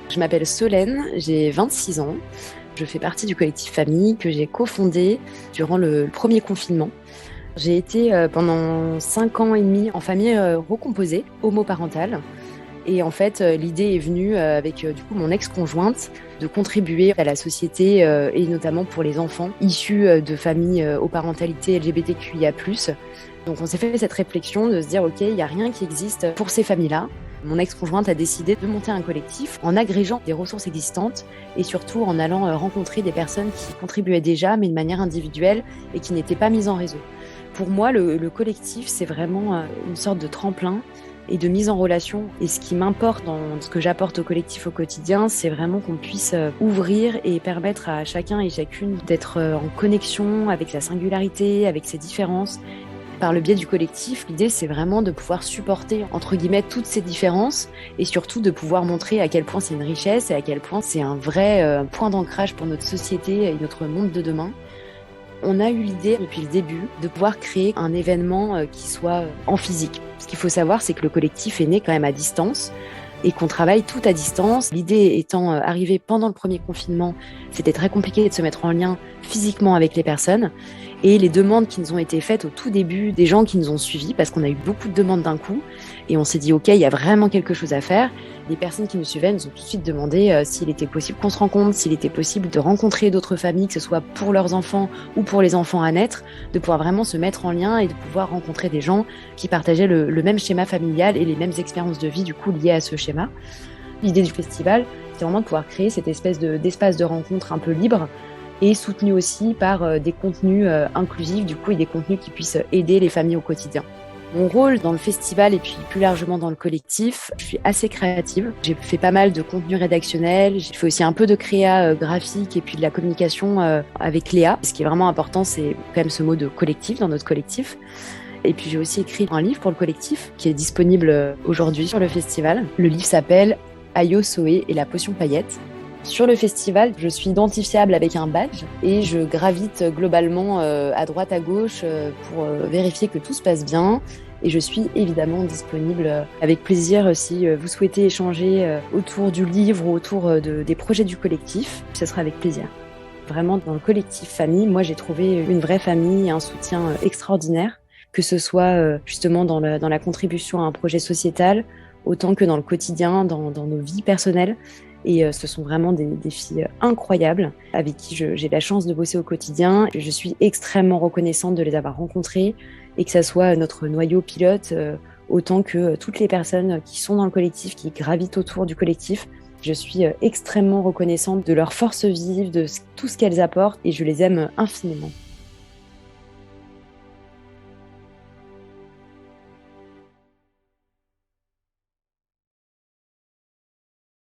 Je m'appelle Solène, j'ai 26 ans. Je fais partie du collectif Famille que j'ai cofondé durant le premier confinement. J'ai été pendant 5 ans et demi en famille recomposée, homoparentale. Et en fait, l'idée est venue avec du coup mon ex-conjointe de contribuer à la société et notamment pour les enfants issus de familles aux parentalités LGBTQIA+. Donc on s'est fait cette réflexion de se dire ok, il n'y a rien qui existe pour ces familles-là. Mon ex-conjointe a décidé de monter un collectif en agrégeant des ressources existantes et surtout en allant rencontrer des personnes qui contribuaient déjà mais de manière individuelle et qui n'étaient pas mises en réseau. Pour moi, le collectif, c'est vraiment une sorte de tremplin et de mise en relation. Et ce qui m'importe dans ce que j'apporte au collectif au quotidien, c'est vraiment qu'on puisse ouvrir et permettre à chacun et chacune d'être en connexion avec sa singularité, avec ses différences. Par le biais du collectif, l'idée, c'est vraiment de pouvoir supporter, entre guillemets, toutes ces différences et surtout de pouvoir montrer à quel point c'est une richesse et à quel point c'est un vrai point d'ancrage pour notre société et notre monde de demain. On a eu l'idée depuis le début de pouvoir créer un événement qui soit en physique. Ce qu'il faut savoir, c'est que le collectif est né quand même à distance et qu'on travaille tout à distance. L'idée étant arrivée pendant le premier confinement, c'était très compliqué de se mettre en lien physiquement avec les personnes. Et les demandes qui nous ont été faites au tout début, des gens qui nous ont suivis, parce qu'on a eu beaucoup de demandes d'un coup, et on s'est dit, ok, il y a vraiment quelque chose à faire. Les personnes qui nous suivaient nous ont tout de suite demandé s'il était possible qu'on se rencontre, s'il était possible de rencontrer d'autres familles, que ce soit pour leurs enfants ou pour les enfants à naître, de pouvoir vraiment se mettre en lien et de pouvoir rencontrer des gens qui partageaient le même schéma familial et les mêmes expériences de vie, du coup, liées à ce schéma. L'idée du festival, c'est vraiment de pouvoir créer cette espèce d'espace de rencontre un peu libre, et soutenu aussi par des contenus inclusifs, du coup, et des contenus qui puissent aider les familles au quotidien. Mon rôle dans le festival et puis plus largement dans le collectif, je suis assez créative. J'ai fait pas mal de contenu rédactionnel, j'ai fait aussi un peu de créa graphique et puis de la communication avec Léa. Ce qui est vraiment important, c'est quand même ce mot de collectif dans notre collectif. Et puis j'ai aussi écrit un livre pour le collectif qui est disponible aujourd'hui sur le festival. Le livre s'appelle Ayo Soé et la potion paillette. Sur le festival, je suis identifiable avec un badge et je gravite globalement à droite à gauche pour vérifier que tout se passe bien. Et je suis évidemment disponible avec plaisir si vous souhaitez échanger autour du livre ou autour des projets du collectif. Ce sera avec plaisir. Vraiment, dans le collectif famille, moi j'ai trouvé une vraie famille et un soutien extraordinaire, que ce soit justement dans la contribution à un projet sociétal, autant que dans le quotidien, dans nos vies personnelles. Et ce sont vraiment des filles incroyables avec qui j'ai la chance de bosser au quotidien. Je suis extrêmement reconnaissante de les avoir rencontrées et que ça soit notre noyau pilote autant que toutes les personnes qui sont dans le collectif, qui gravitent autour du collectif. Je suis extrêmement reconnaissante de leur force vive, de tout ce qu'elles apportent et je les aime infiniment.